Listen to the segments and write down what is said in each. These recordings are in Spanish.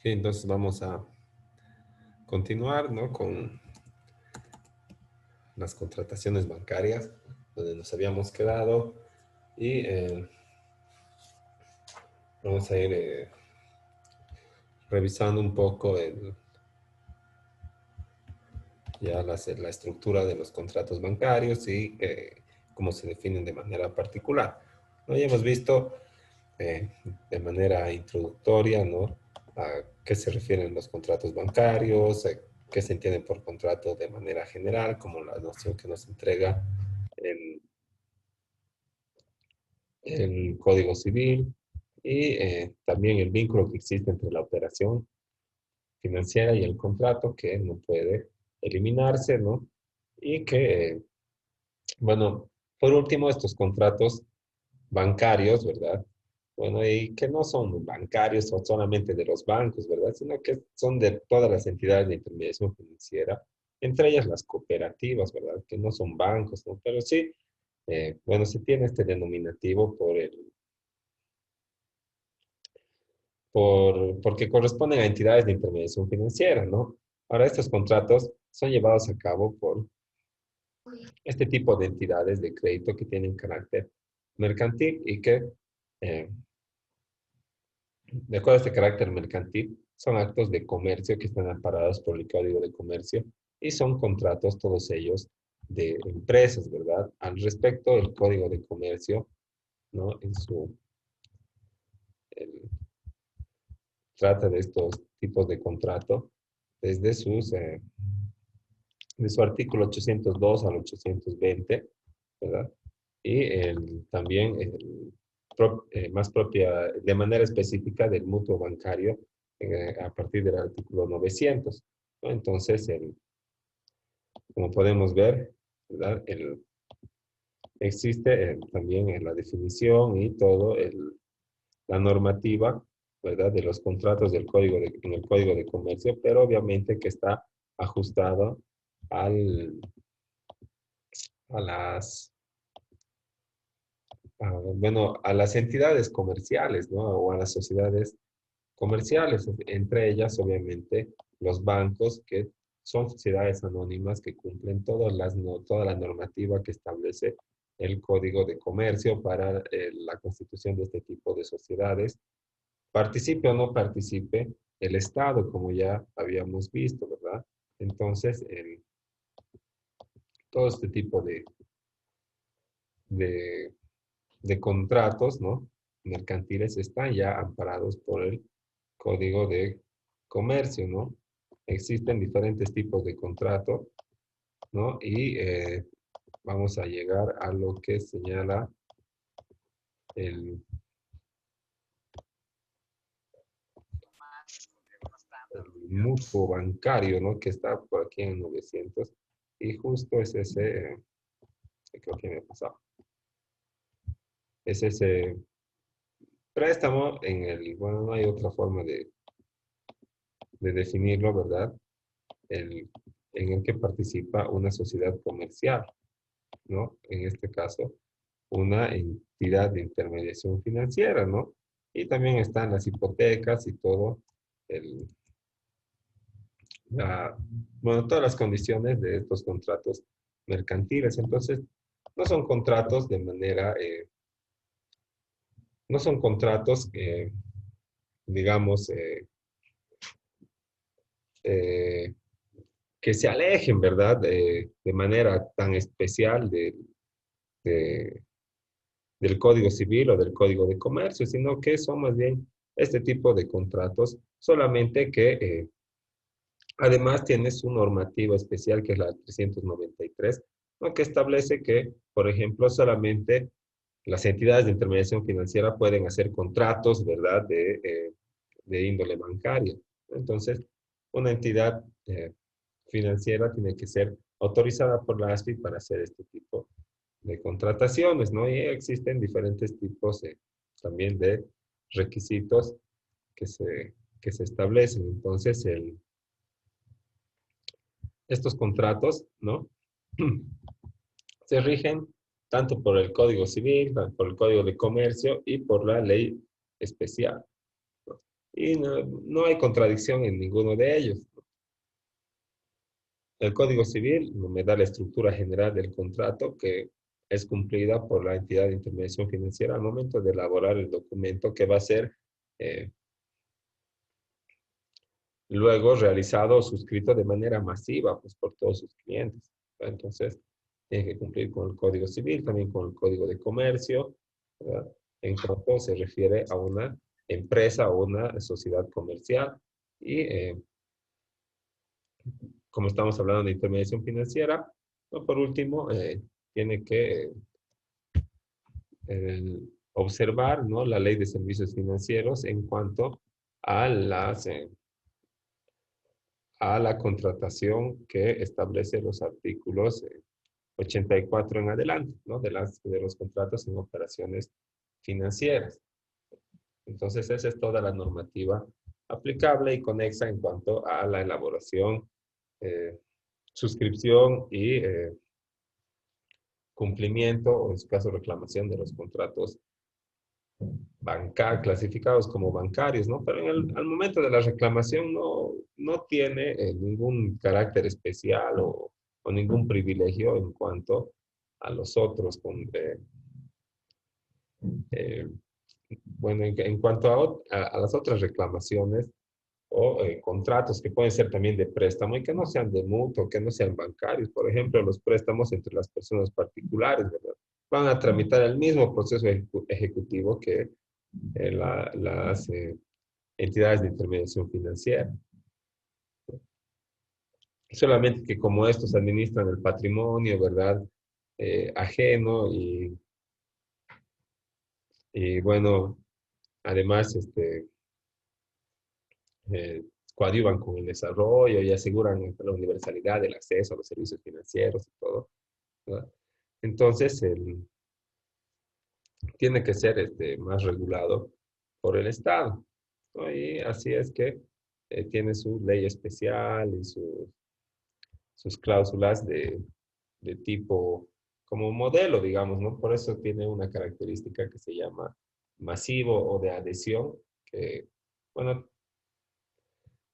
Entonces vamos a continuar, ¿no?, con las contrataciones bancarias, donde nos habíamos quedado, y vamos a ir revisando un poco ya la estructura de los contratos bancarios y cómo se definen de manera particular. ¿No? Ya hemos visto de manera introductoria, ¿no?, a qué se refieren los contratos bancarios, qué se entiende por contrato de manera general, como la noción que nos entrega el, el Código Civil, y también el vínculo que existe entre la operación financiera y el contrato, que no puede eliminarse, ¿no? Y que, bueno, por último, estos contratos bancarios, ¿verdad? Bueno, y que no son bancarios o solamente de los bancos, ¿verdad? Sino que son de todas las entidades de intermediación financiera, entre ellas las cooperativas, ¿verdad? Que no son bancos, ¿no? Pero sí, bueno, se tiene este denominativo porque corresponden a entidades de intermediación financiera, ¿no? Ahora, estos contratos son llevados a cabo por este tipo de entidades de crédito que tienen carácter mercantil y que, eh, de acuerdo a este carácter mercantil, son actos de comercio que están amparados por el Código de Comercio y son contratos, todos ellos, de empresas, ¿verdad? Al respecto, el Código de Comercio, ¿no?, el- trata de estos tipos de contrato desde de su artículo 802 al 820, ¿verdad? Y también más propia, de manera específica del mutuo bancario, a partir del artículo 900, ¿no? Entonces, como podemos ver, ¿verdad? Existe también en la definición y todo la normativa, ¿verdad?, de los contratos en el Código de Comercio, pero obviamente que está ajustado al, a las bueno, a las entidades comerciales, ¿no? O a las sociedades comerciales, entre ellas, obviamente, los bancos, que son sociedades anónimas que cumplen toda la normativa que establece el Código de Comercio para la constitución de este tipo de sociedades. Participe o no participe el Estado, como ya habíamos visto, ¿verdad? Entonces, todo este tipo de de contratos, ¿no?, mercantiles están ya amparados por el Código de Comercio, ¿no? Existen diferentes tipos de contrato, ¿no? Y vamos a llegar a lo que señala el, el mutuo bancario, ¿no?, que está por aquí en 900. Y justo es ese, creo que me ha pasado, es ese préstamo bueno, no hay otra forma de definirlo, ¿verdad? el, en el que participa una sociedad comercial, ¿no? En este caso, una entidad de intermediación financiera, ¿no? Y también están las hipotecas y todo, el, la, bueno, todas las condiciones de estos contratos mercantiles. Entonces, no son contratos de manera, no son contratos, digamos, eh, que se alejen, ¿verdad?, de manera tan especial de, del Código Civil o del Código de Comercio, sino que son más bien este tipo de contratos, solamente que además tiene su normativa especial, que es la 393, ¿no?, que establece que, por ejemplo, solamente las entidades de intermediación financiera pueden hacer contratos, ¿verdad?, de índole bancaria. Entonces, una entidad financiera tiene que ser autorizada por la ASFI para hacer este tipo de contrataciones, ¿no? Y existen diferentes tipos también de requisitos que se establecen. Entonces, estos contratos, ¿no? Se rigen tanto por el Código Civil, por el Código de Comercio y por la ley especial, ¿no? Y no hay contradicción en ninguno de ellos. El Código Civil me da la estructura general del contrato que es cumplida por la entidad de intermediación financiera al momento de elaborar el documento que va a ser eh, luego realizado o suscrito de manera masiva pues, por todos sus clientes. Entonces, tiene que cumplir con el Código Civil, también con el Código de Comercio, ¿verdad? En cuanto se refiere a una empresa o una sociedad comercial. Y como estamos hablando de intermediación financiera, ¿no? Por último, tiene que observar, ¿no? La ley de servicios financieros en cuanto a a la contratación que establece los artículos 84 en adelante, ¿no? De los contratos en operaciones financieras. Entonces, esa es toda la normativa aplicable y conexa en cuanto a la elaboración, eh, suscripción y cumplimiento, o en su caso reclamación de los contratos clasificados como bancarios, ¿no? Pero al momento de la reclamación no tiene ningún carácter especial o ningún privilegio en cuanto a los otros, eh, bueno, en cuanto a las otras reclamaciones o contratos que pueden ser también de préstamo y que no sean de mutuo, que no sean bancarios. Por ejemplo, los préstamos entre las personas particulares, ¿verdad? Van a tramitar el mismo proceso ejecutivo que las entidades de intermediación financiera. Solamente que como estos administran el patrimonio, ¿verdad? Ajeno y bueno, además, eh, coadyuvan con el desarrollo y aseguran la universalidad del acceso a los servicios financieros y todo, ¿verdad? Entonces, tiene que ser más regulado por el Estado, ¿no? Y así es que tiene su ley especial y sus cláusulas de tipo como modelo, digamos, ¿no? Por eso tiene una característica que se llama masivo o de adhesión, que, bueno,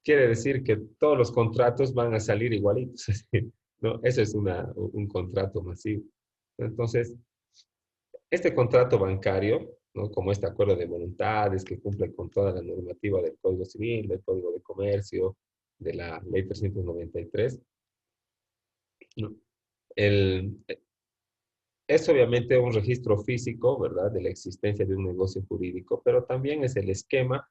quiere decir que todos los contratos van a salir igualitos, ¿no? Eso es un contrato masivo. Entonces, este contrato bancario, ¿no? Como este acuerdo de voluntades que cumple con toda la normativa del Código Civil, del Código de Comercio, de la Ley 393, ¿no? El, es obviamente un registro físico, ¿verdad?, de la existencia de un negocio jurídico, pero también es el esquema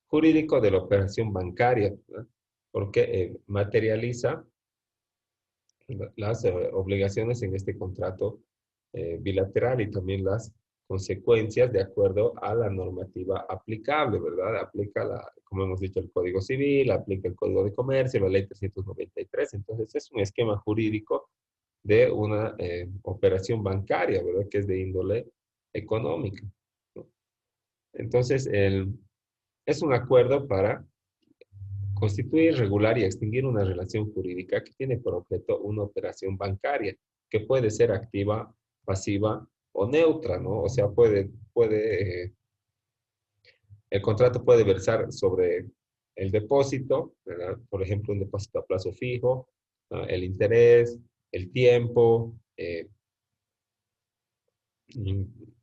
jurídico de la operación bancaria, ¿verdad? Porque materializa las obligaciones en este contrato bilateral y también las consecuencias de acuerdo a la normativa aplicable, ¿verdad? Aplica, como hemos dicho, el Código Civil, aplica el Código de Comercio, la Ley 393. Entonces, es un esquema jurídico de una operación bancaria, ¿verdad? Que es de índole económica, ¿no? Entonces, es un acuerdo para constituir, regular y extinguir una relación jurídica que tiene por objeto una operación bancaria, que puede ser activa, pasiva o neutra, ¿no? O sea, el contrato puede versar sobre el depósito, ¿verdad? Por ejemplo, un depósito a plazo fijo, ¿no? El interés, el tiempo,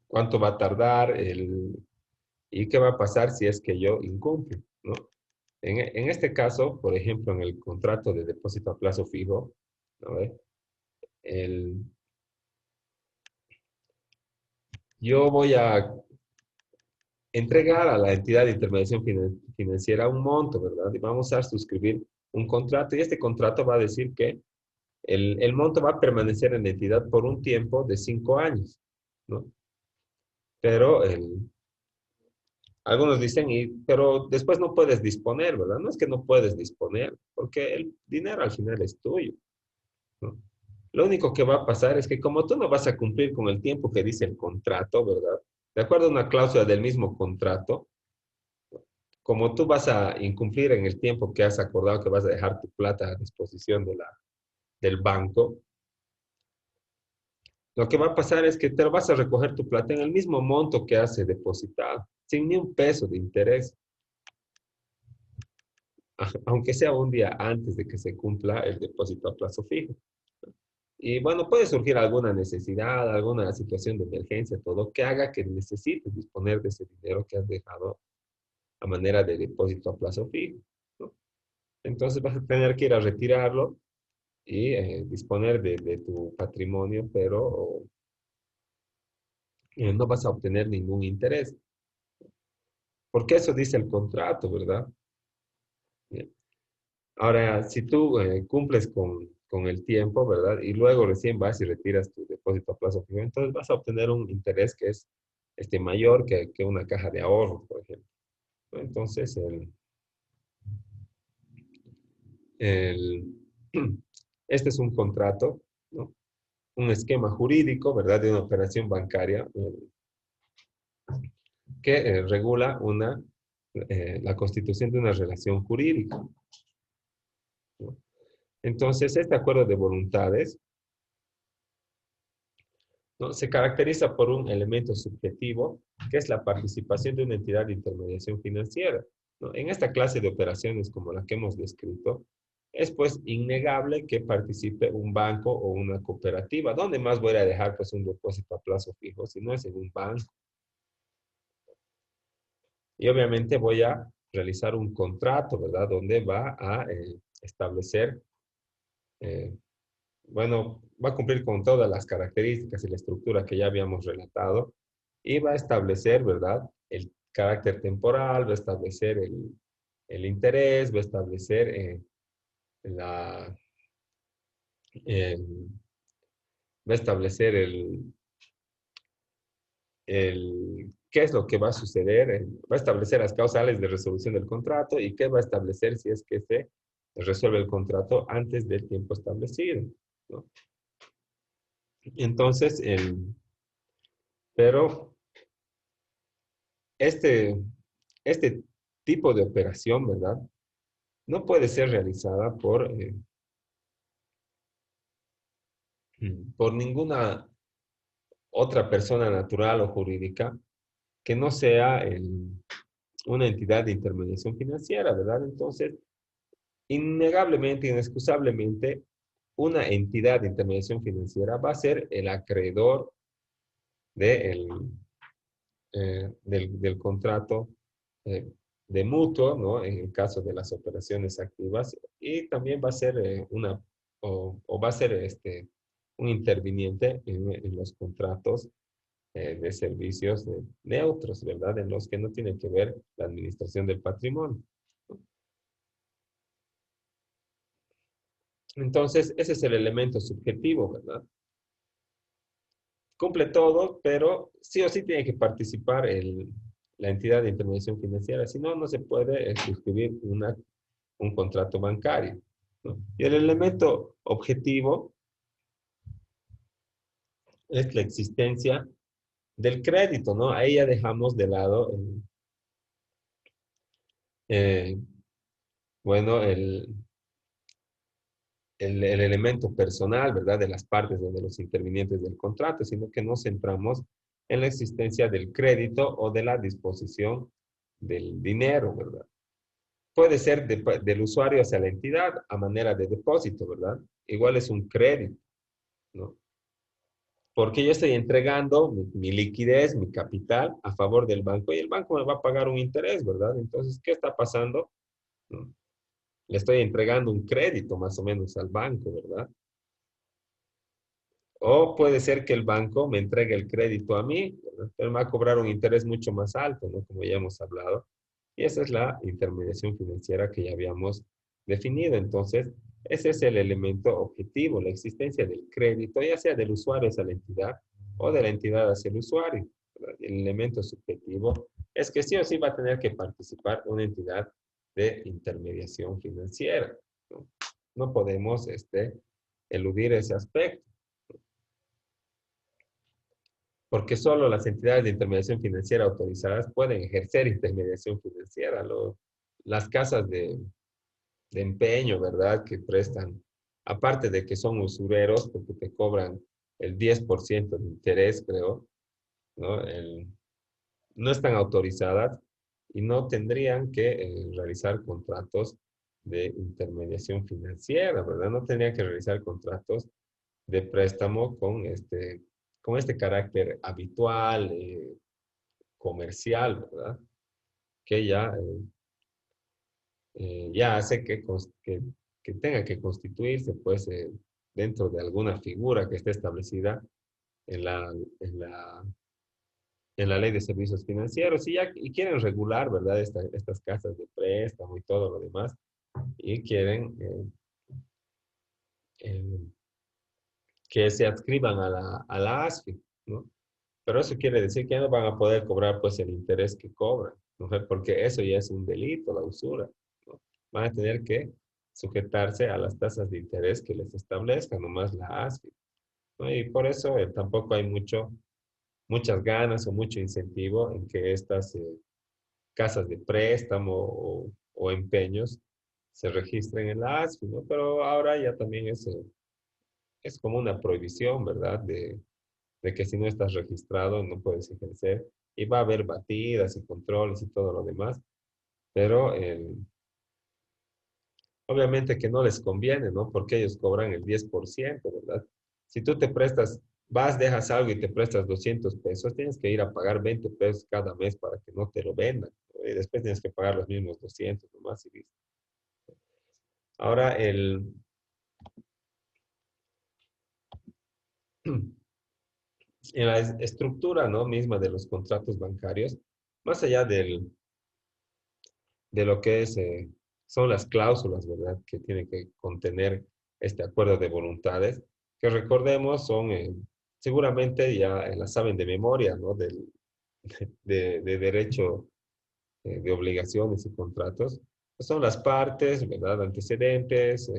cuánto va a tardar y qué va a pasar si es que yo incumplo, ¿no? En este caso, por ejemplo, en el contrato de depósito a plazo fijo, ¿no ve? El, yo voy a entregar a la entidad de intermediación financiera un monto, ¿verdad? Y vamos a suscribir un contrato y este contrato va a decir que el monto va a permanecer en la entidad por un tiempo de 5 años, ¿no? Pero algunos dicen, pero después no puedes disponer, ¿verdad? No es que no puedes disponer, porque el dinero al final es tuyo, ¿no? Lo único que va a pasar es que como tú no vas a cumplir con el tiempo que dice el contrato, ¿verdad? De acuerdo a una cláusula del mismo contrato, como tú vas a incumplir en el tiempo que has acordado que vas a dejar tu plata a disposición del banco, lo que va a pasar es que te vas a recoger tu plata en el mismo monto que has depositado, sin ni un peso de interés, aunque sea un día antes de que se cumpla el depósito a plazo fijo. Y bueno, puede surgir alguna necesidad, alguna situación de emergencia, todo que haga que necesites disponer de ese dinero que has dejado a manera de depósito a plazo fijo, ¿no? Entonces vas a tener que ir a retirarlo y disponer de tu patrimonio, pero no vas a obtener ningún interés. Porque eso dice el contrato, ¿verdad? Bien. Ahora, si tú cumples con el tiempo, ¿verdad? Y luego recién vas y retiras tu depósito a plazo fijo, entonces vas a obtener un interés que es mayor que una caja de ahorro, por ejemplo, ¿no? Entonces, el, este es un contrato, ¿no? Un esquema jurídico, ¿verdad? De una operación bancaria que regula la constitución de una relación jurídica, ¿no? Entonces, este acuerdo de voluntades, ¿no? Se caracteriza por un elemento subjetivo, que es la participación de una entidad de intermediación financiera, ¿no? En esta clase de operaciones como la que hemos descrito, es pues innegable que participe un banco o una cooperativa. ¿Dónde más voy a dejar pues un depósito a plazo fijo si no es en un banco? Y obviamente voy a realizar un contrato, ¿verdad? Donde va a establecer, eh, bueno, va a cumplir con todas las características y la estructura que ya habíamos relatado y va a establecer, ¿verdad? El carácter temporal, va a establecer el interés, va a establecer la, el- va a establecer qué es lo que va a suceder, va a establecer las causales de resolución del contrato y qué va a establecer si es que se resuelve el contrato antes del tiempo establecido, ¿no? Entonces, pero este, este tipo de operación, ¿verdad? No puede ser realizada por ninguna otra persona natural o jurídica que no sea una entidad de intermediación financiera, ¿verdad? Entonces, innegablemente, inexcusablemente, una entidad de intermediación financiera va a ser el acreedor de del contrato eh, de mutuo, ¿no? En el caso de las operaciones activas, y también va a ser o va a ser un interviniente en los contratos de servicios neutros, ¿verdad? En los que no tiene que ver la administración del patrimonio. Entonces, ese es el elemento subjetivo, ¿verdad? Cumple todo, pero sí o sí tiene que participar la entidad de intermediación financiera, si no, no se puede suscribir un contrato bancario, ¿no? Y el elemento objetivo es la existencia del crédito, ¿no? Ahí ya dejamos de lado eh, bueno, el elemento personal, ¿verdad? De las partes de los intervinientes del contrato, sino que nos centramos en la existencia del crédito o de la disposición del dinero, ¿verdad? Puede ser del usuario hacia la entidad a manera de depósito, ¿verdad? Igual es un crédito, ¿no? Porque yo estoy entregando mi liquidez, mi capital a favor del banco y el banco me va a pagar un interés, ¿verdad? Entonces, ¿qué está pasando? ¿No? Le estoy entregando un crédito más o menos al banco, ¿verdad? O puede ser que el banco me entregue el crédito a mí, ¿verdad? Pero me va a cobrar un interés mucho más alto, ¿no? Como ya hemos hablado. Y esa es la intermediación financiera que ya habíamos definido. Entonces, ese es el elemento objetivo, la existencia del crédito, ya sea del usuario hacia la entidad o de la entidad hacia el usuario, ¿verdad? El elemento subjetivo es que sí o sí va a tener que participar una entidad de intermediación financiera, ¿no? No podemos eludir ese aspecto, porque solo las entidades de intermediación financiera autorizadas pueden ejercer intermediación financiera. Las casas de empeño, ¿verdad? Que prestan aparte de que son usureros porque te cobran el 10% de interés, creo, ¿no? No están autorizadas y no tendrían que realizar contratos de intermediación financiera, ¿verdad? No tendrían que realizar contratos de préstamo con este carácter habitual, comercial, ¿verdad? Que ya hace que tenga que constituirse, pues, dentro de alguna figura que esté establecida en en la ley de servicios financieros y quieren regular, ¿verdad? Estas casas de préstamo y todo lo demás y quieren eh, que se adscriban a a la ASFI, ¿no? Pero eso quiere decir que ya no van a poder cobrar pues el interés que cobran, ¿no? Porque eso ya es un delito, la usura, ¿no? Van a tener que sujetarse a las tasas de interés que les establezca nomás la ASFI, ¿no? Y por eso tampoco hay muchas ganas o mucho incentivo en que estas casas de préstamo o empeños se registren en la ASFI, ¿no? Pero ahora ya también es como una prohibición, ¿verdad? De que si no estás registrado no puedes ejercer y va a haber batidas y controles y todo lo demás, pero obviamente que no les conviene, ¿no? Porque ellos cobran el 10%, ¿verdad? Si tú te prestas, vas, dejas algo y te prestas 200 pesos, tienes que ir a pagar 20 pesos cada mes para que no te lo vendan, ¿no? Y después tienes que pagar los mismos 200 nomás y listo. Ahora, en la estructura, ¿no? Misma de los contratos bancarios, más allá de lo que son las cláusulas, ¿verdad? Que tiene que contener este acuerdo de voluntades, que recordemos son, seguramente ya las saben de memoria, ¿no? De derecho de obligaciones y contratos. Pues son las partes, ¿verdad? Antecedentes,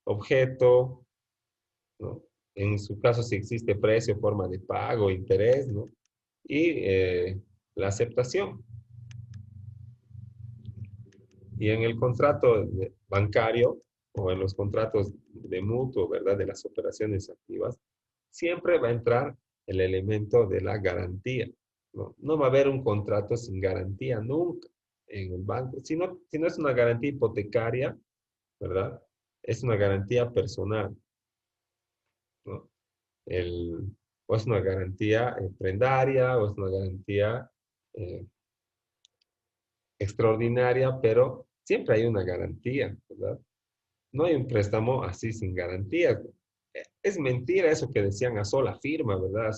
objeto, ¿no? En su caso, si existe precio, forma de pago, interés, ¿no? Y la aceptación. Y en el contrato bancario o en los contratos de mutuo, ¿verdad? De las operaciones activas, siempre va a entrar el elemento de la garantía, ¿no? No va a haber un contrato sin garantía nunca en el banco. Si no es una garantía hipotecaria, ¿verdad? Es una garantía personal, ¿no? El, o es una garantía prendaria o es una garantía eh, extraordinaria, pero siempre hay una garantía, ¿verdad? No hay un préstamo así sin garantía. Es mentira eso que decían a sola firma, ¿verdad?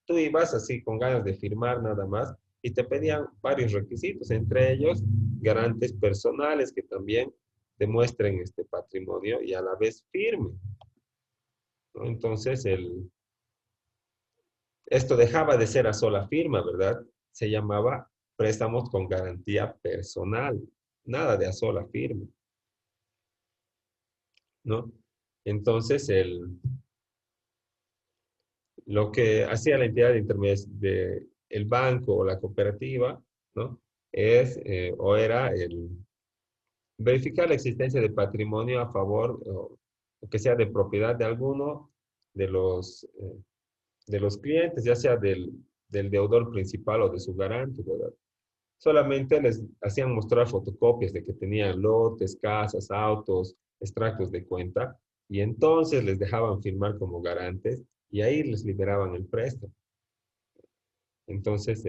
Tú ibas así con ganas de firmar nada más y te pedían varios requisitos, entre ellos garantes personales que también demuestren este patrimonio y a la vez firme, ¿no? Entonces, esto dejaba de ser a sola firma, ¿verdad? Se llamaba préstamos con garantía personal, nada de a sola firma, ¿no? Entonces, lo que hacía la entidad de intermediación el banco o la cooperativa, ¿no? O era verificar la existencia de patrimonio a favor o que sea de propiedad de alguno de de los clientes, ya sea del deudor principal o de su garante, ¿verdad? Solamente les hacían mostrar fotocopias de que tenían lotes, casas, autos, extractos de cuenta, y entonces les dejaban firmar como garantes y ahí les liberaban el préstamo. Entonces,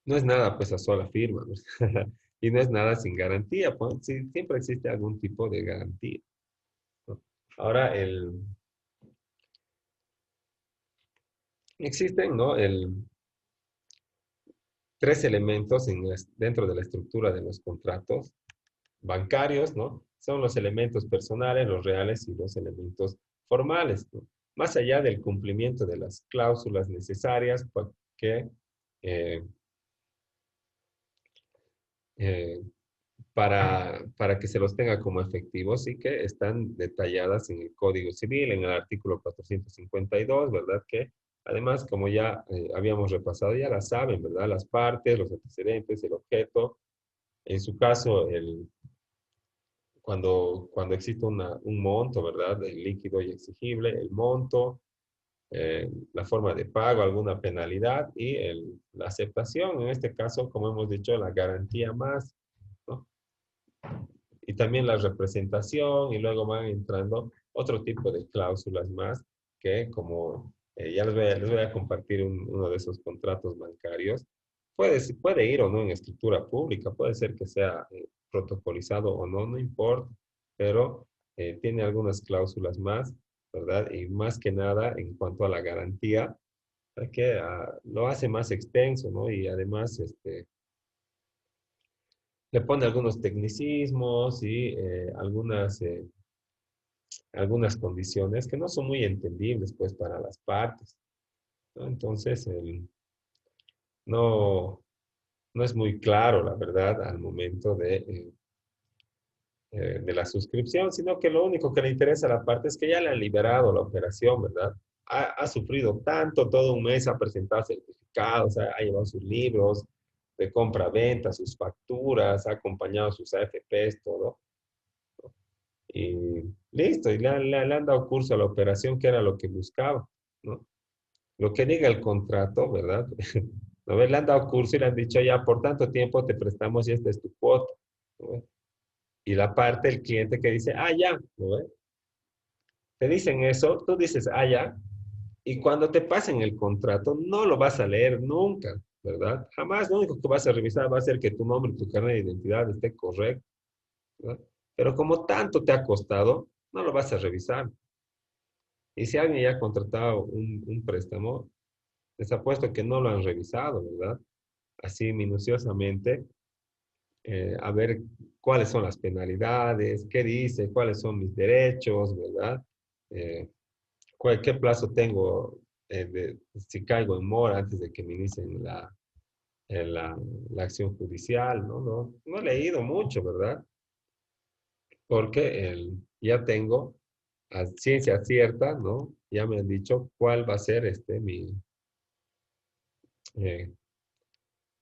no es nada pues a sola firma, ¿no? Y no es nada sin garantía, pues sí, siempre existe algún tipo de garantía, ¿no? Ahora, existen, ¿no? Tres elementos dentro de la estructura de los contratos bancarios, ¿no? Son los elementos personales, los reales y los elementos formales, ¿no? Más allá del cumplimiento de las cláusulas necesarias que eh, eh, para que se los tenga como efectivos y que están detalladas en el Código Civil, en el artículo 452, ¿verdad? Que además, como ya habíamos repasado, ya la saben, ¿verdad? Las partes, los antecedentes, el objeto, en su caso, cuando existe un monto, ¿verdad? El líquido y exigible, el monto, la forma de pago, alguna penalidad y la aceptación, en este caso, como hemos dicho, la garantía más, ¿no? Y también la representación y luego van entrando otro tipo de cláusulas más que como ya les voy a compartir uno de esos contratos bancarios. Puede ir o no en escritura pública, puede ser que sea protocolizado o no, no importa, pero tiene algunas cláusulas más, ¿verdad? Y más que nada en cuanto a la garantía, que lo hace más extenso, ¿no? Y además le pone algunos tecnicismos y algunas condiciones que no son muy entendibles, pues, para las partes, ¿no? Entonces, no, no es muy claro, la verdad, al momento de la suscripción, sino que lo único que le interesa a la parte es que ya le han liberado la operación, ¿verdad? Ha sufrido tanto, todo un mes ha presentado certificados, ha llevado sus libros de compra-venta, sus facturas, ha acompañado sus AFPs, todo. Y listo, y le han dado curso a la operación que era lo que buscaba, ¿no? Lo que diga el contrato, ¿verdad? ¿No ves? Le han dado curso y le han dicho ya por tanto tiempo te prestamos y esta es tu cuota, ¿no ves? Y la parte del cliente que dice, ah, ya, ¿no ves? Te dicen eso, tú dices, ah, ya, y cuando te pasen el contrato no lo vas a leer nunca, ¿verdad? Jamás, lo único que vas a revisar va a ser que tu nombre y tu carnet de identidad esté correcto, ¿verdad? Pero como tanto te ha costado, no lo vas a revisar. Y si alguien ya ha contratado un préstamo, les apuesto que no lo han revisado, ¿verdad? Así minuciosamente, a ver cuáles son las penalidades, qué dice, cuáles son mis derechos, ¿verdad? Eh, ¿Qué plazo tengo si caigo en mora antes de que me inicien en la acción judicial? No he leído mucho, ¿verdad? Porque ya tengo a ciencia cierta, ¿no? Ya me han dicho cuál va a ser eh,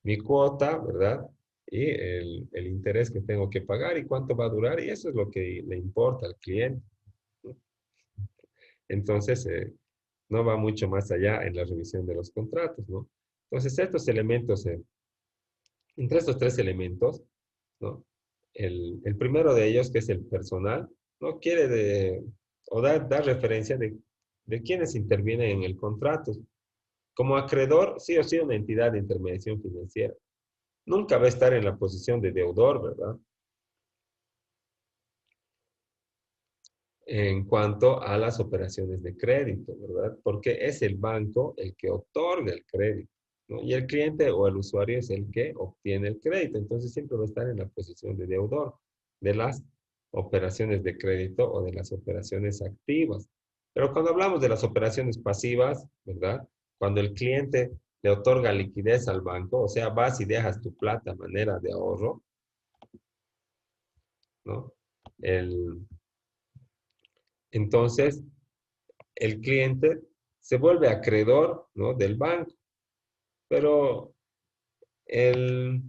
mi cuota, ¿verdad? Y el interés que tengo que pagar y cuánto va a durar, y eso es lo que le importa al cliente, ¿no? Entonces, no va mucho más allá en la revisión de los contratos, ¿no? Entonces, estos elementos, entre estos tres elementos, ¿no? El primero de ellos, que es el personal, no quiere o da referencia de quiénes intervienen en el contrato. Como acreedor, sí o sí, una entidad de intermediación financiera. Nunca va a estar en la posición de deudor, ¿verdad? En cuanto a las operaciones de crédito, ¿verdad? Porque es el banco el que otorga el crédito, ¿no? Y el cliente o el usuario es el que obtiene el crédito. Entonces siempre va a estar en la posición de deudor de las operaciones de crédito o de las operaciones activas. Pero cuando hablamos de las operaciones pasivas, ¿verdad? Cuando el cliente le otorga liquidez al banco, o sea, vas y dejas tu plata a manera de ahorro, ¿no? El, entonces, el cliente se vuelve acreedor, ¿no? Del banco, pero el,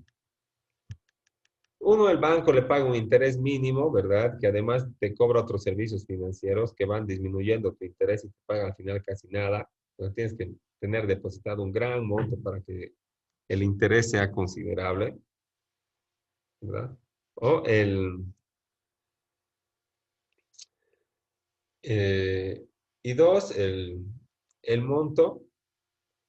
el banco le paga un interés mínimo, ¿verdad? Que además te cobra otros servicios financieros que van disminuyendo tu interés y te paga al final casi nada. Entonces tienes que tener depositado un gran monto para que el interés sea considerable, ¿verdad? O eh, y dos, el monto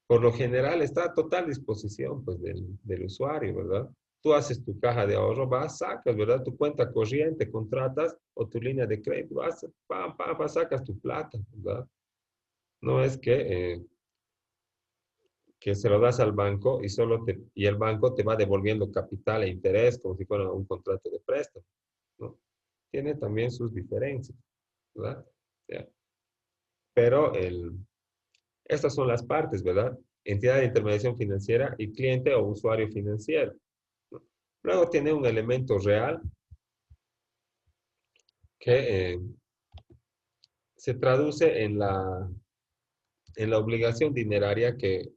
por lo general está a total disposición pues, del usuario, ¿verdad? Tú haces tu caja de ahorro, vas, sacas, ¿verdad? Tu cuenta corriente, contratas o tu línea de crédito, vas, pam, pam, pam, sacas tu plata, ¿verdad? No es que se lo das al banco y el banco te va devolviendo capital e interés como si fuera un contrato de préstamo, ¿no? Tiene también sus diferencias, ¿verdad? Ya. Pero estas son las partes, ¿verdad? Entidad de intermediación financiera y cliente o usuario financiero, ¿no? Luego tiene un elemento real que se traduce en la obligación dineraria que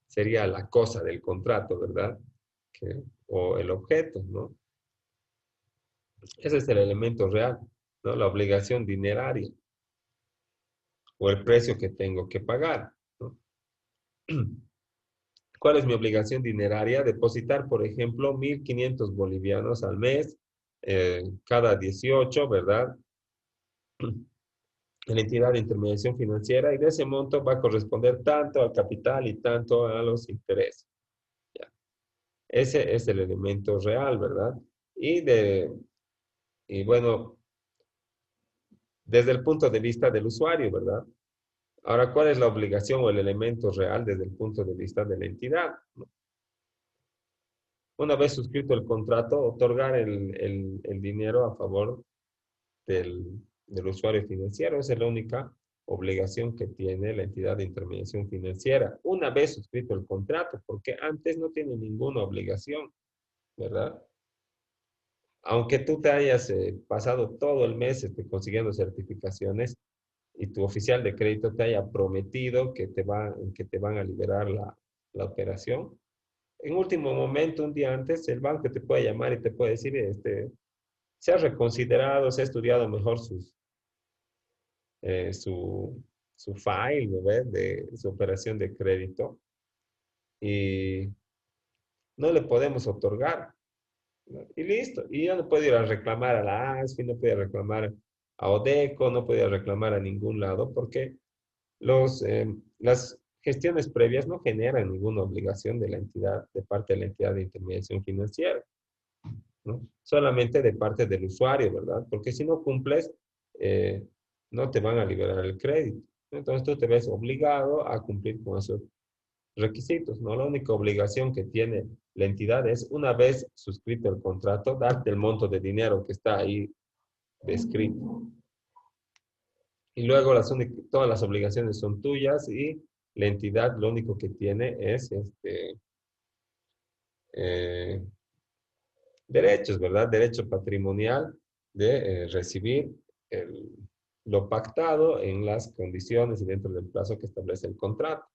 sería la cosa del contrato, ¿verdad? O el objeto, ¿no? Ese es el elemento real, ¿no? La obligación dineraria o el precio que tengo que pagar, ¿no? ¿Cuál es mi obligación dineraria? Depositar, por ejemplo, 1.500 bolivianos al mes, cada 18, ¿verdad? En la entidad de intermediación financiera y de ese monto va a corresponder tanto al capital y tanto a los intereses. ¿Ya? Ese es el elemento real, ¿verdad? Y, y bueno, desde el punto de vista del usuario, ¿verdad? Ahora, ¿cuál es la obligación o el elemento real desde el punto de vista de la entidad? Una vez suscrito el contrato, otorgar el dinero a favor del usuario financiero. Esa es la única obligación que tiene la entidad de intermediación financiera. Una vez suscrito el contrato, porque antes no tiene ninguna obligación, ¿verdad? Aunque tú te hayas pasado todo el mes consiguiendo certificaciones y tu oficial de crédito te haya prometido que te van a liberar la operación, en último momento, un día antes, el banco te puede llamar y te puede decir, se ha reconsiderado, se ha estudiado mejor su file, ¿no ves? De su operación de crédito y no le podemos otorgar, ¿no? Y listo. Y yo no puedo ir a reclamar a la ASFI, no puedo reclamar a Odeco, no puedo reclamar a ningún lado porque las gestiones previas no generan ninguna obligación de la entidad, de parte de la entidad de intermediación financiera, ¿no? Solamente de parte del usuario, ¿verdad? Porque si no cumples, eh, no te van a liberar el crédito. Entonces tú te ves obligado a cumplir con esos requisitos, ¿no? La única obligación que tiene la entidad es, una vez suscrito el contrato, darte el monto de dinero que está ahí descrito. Y luego todas las obligaciones son tuyas y la entidad lo único que tiene es eh, derechos, ¿verdad? Derecho patrimonial de recibir el- lo pactado en las condiciones y dentro del plazo que establece el contrato.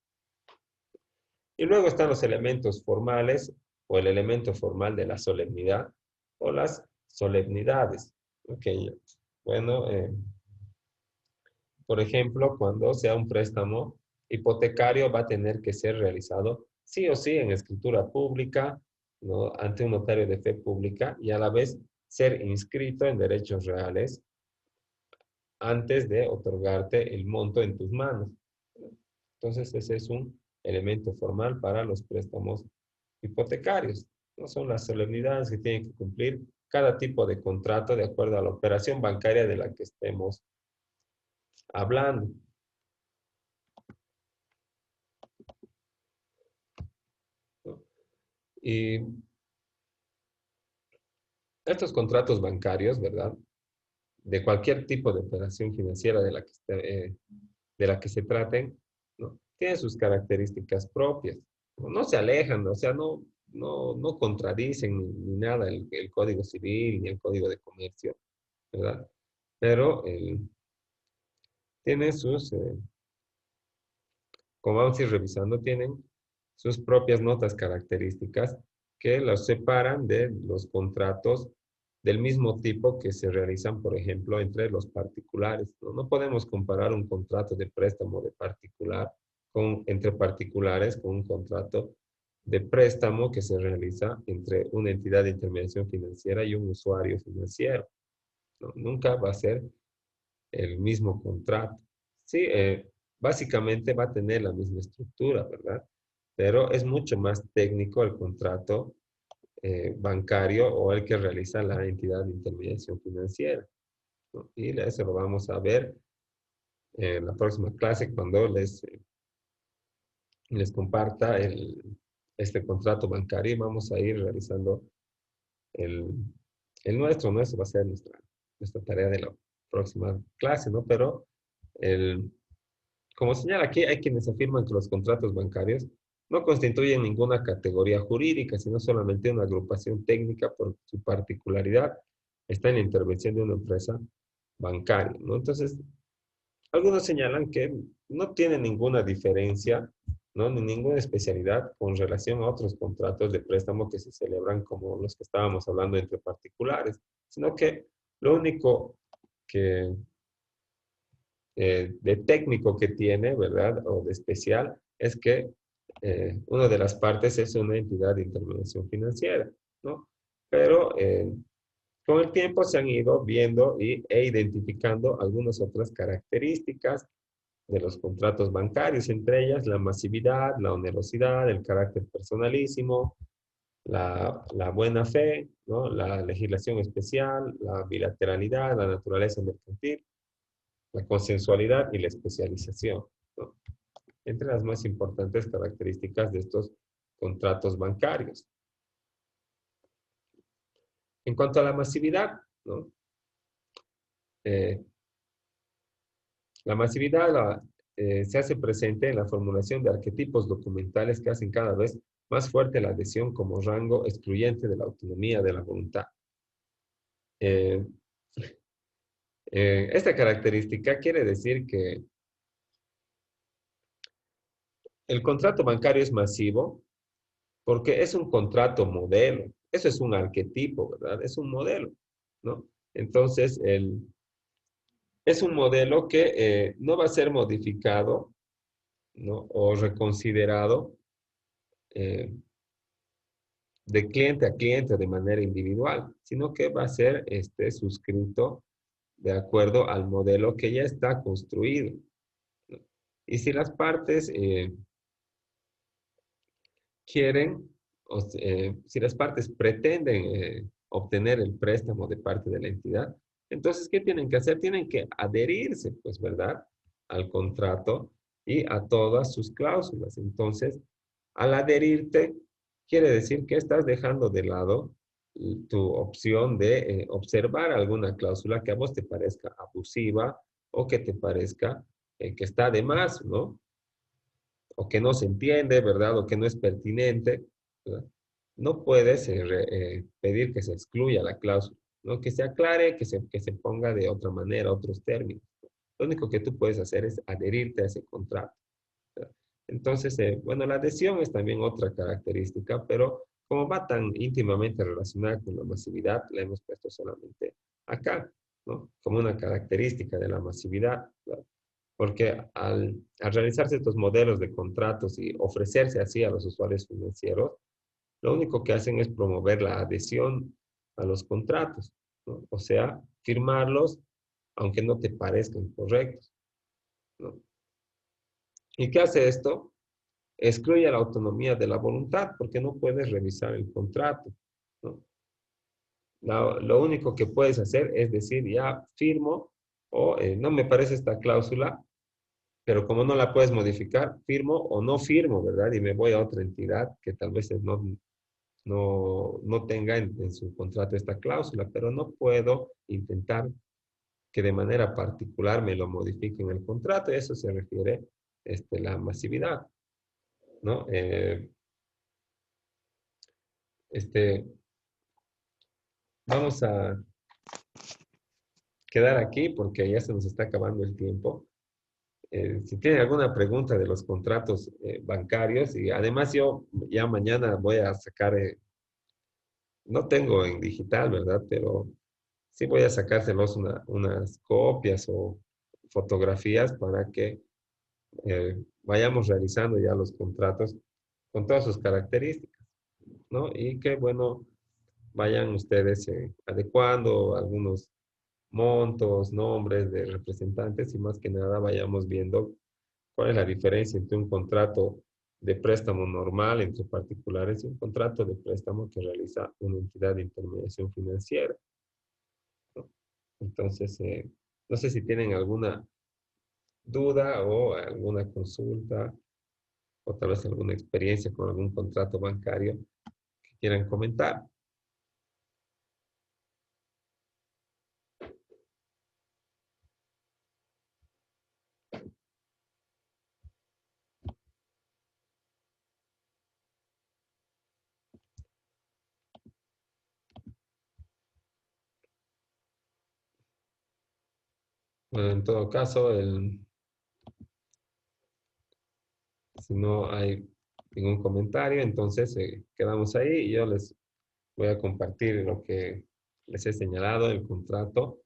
Y luego están los elementos formales o el elemento formal de la solemnidad o las solemnidades. Ok, bueno, por ejemplo, cuando sea un préstamo hipotecario va a tener que ser realizado sí o sí en escritura pública, ¿no? Ante un notario de fe pública y a la vez ser inscrito en derechos reales antes de otorgarte el monto en tus manos. Entonces, ese es un elemento formal para los préstamos hipotecarios. No son las solemnidades que tienen que cumplir cada tipo de contrato de acuerdo a la operación bancaria de la que estemos hablando. ¿No? Y estos contratos bancarios, ¿verdad? De cualquier tipo de operación financiera de la que se traten, ¿no? Tienen sus características propias. No se alejan, o sea, no contradicen ni nada el Código Civil ni el Código de Comercio, ¿verdad? Pero tienen como vamos a ir revisando, tienen sus propias notas características que los separan de los contratos del mismo tipo que se realizan, por ejemplo, entre los particulares. No podemos comparar un contrato de préstamo de particular entre particulares con un contrato de préstamo que se realiza entre una entidad de intermediación financiera y un usuario financiero, ¿no? Nunca va a ser el mismo contrato. Sí, básicamente va a tener la misma estructura, ¿verdad? Pero es mucho más técnico el contrato bancario o el que realiza la entidad de intermediación financiera, ¿no? Y eso lo vamos a ver en la próxima clase cuando les comparta este contrato bancario y vamos a ir realizando el, el nuestro, ¿no? Eso va a ser nuestra tarea de la próxima clase, ¿no? Pero el, como señala aquí, hay quienes afirman que los contratos bancarios no constituyen ninguna categoría jurídica, sino solamente una agrupación técnica por su particularidad. Está en la intervención de una empresa bancaria, ¿no? Entonces, algunos señalan que no tiene ninguna diferencia ¿no? Ni ninguna especialidad con relación a otros contratos de préstamo que se celebran como los que estábamos hablando entre particulares, sino que lo único que de técnico que tiene, ¿verdad? O de especial, es que una de las partes es una entidad de intermediación financiera, ¿no? Pero con el tiempo se han ido viendo e identificando algunas otras características de los contratos bancarios, entre ellas la masividad, la onerosidad, el carácter personalísimo, la buena fe, ¿no? La legislación especial, la bilateralidad, la naturaleza mercantil, la consensualidad y la especialización, ¿no? Entre las más importantes características de estos contratos bancarios. En cuanto a la masividad, ¿no? Eh, la masividad se hace presente en la formulación de arquetipos documentales que hacen cada vez más fuerte la adhesión como rango excluyente de la autonomía de la voluntad. Eh, esta característica quiere decir que el contrato bancario es masivo porque es un contrato modelo. Eso es un arquetipo, ¿verdad? Es un modelo, ¿no? Entonces, es un modelo que no va a ser modificado, ¿no? O reconsiderado eh, de cliente a cliente de manera individual, sino que va a ser suscrito de acuerdo al modelo que ya está construido, ¿no? Y si las partes quieren, si las partes pretenden obtener el préstamo de parte de la entidad, entonces, ¿qué tienen que hacer? Tienen que adherirse, pues, ¿verdad? Al contrato y a todas sus cláusulas. Entonces, al adherirte, quiere decir que estás dejando de lado tu opción de observar alguna cláusula que a vos te parezca abusiva o que te parezca que está de más, ¿no? O que no se entiende, ¿verdad? O que no es pertinente, ¿verdad? No puedes pedir que se excluya la cláusula, ¿no? Que se aclare, que se ponga de otra manera, otros términos. Lo único que tú puedes hacer es adherirte a ese contrato, ¿verdad? Entonces, bueno, la adhesión es también otra característica, pero como va tan íntimamente relacionada con la masividad, la hemos puesto solamente acá, ¿no? Como una característica de la masividad, ¿verdad? Porque al realizarse estos modelos de contratos y ofrecerse así a los usuarios financieros, lo único que hacen es promover la adhesión a los contratos, ¿no? O sea, firmarlos aunque no te parezcan correctos, ¿no? ¿Y qué hace esto? Excluye la autonomía de la voluntad porque no puedes revisar el contrato, ¿no? Lo único que puedes hacer es decir, ya firmo o no me parece esta cláusula, pero como no la puedes modificar, firmo o no firmo, ¿verdad? Y me voy a otra entidad que tal vez no tenga en su contrato esta cláusula, pero no puedo intentar que de manera particular me lo modifiquen el contrato, y eso se refiere la masividad, ¿no? Este, vamos a quedar aquí porque ya se nos está acabando el tiempo. Si tienen alguna pregunta de los contratos bancarios, y además yo ya mañana voy a sacar, no tengo en digital, ¿verdad? Pero sí voy a sacárselos unas copias o fotografías para que vayamos realizando ya los contratos con todas sus características, ¿no? Y que, bueno, vayan ustedes adecuando algunos montos, nombres de representantes y más que nada vayamos viendo cuál es la diferencia entre un contrato de préstamo normal entre particulares y un contrato de préstamo que realiza una entidad de intermediación financiera, ¿no? Entonces, no sé si tienen alguna duda o alguna consulta o tal vez alguna experiencia con algún contrato bancario que quieran comentar. Bueno, en todo caso, Si no hay ningún comentario, entonces quedamos ahí y yo les voy a compartir lo que les he señalado, el contrato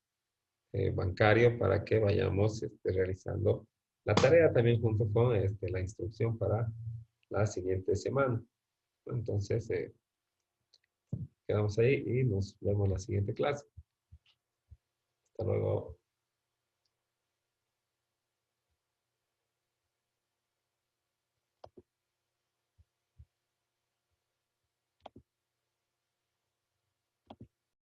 bancario para que vayamos realizando la tarea también junto con la instrucción para la siguiente semana. Entonces, quedamos ahí y nos vemos en la siguiente clase. Hasta luego.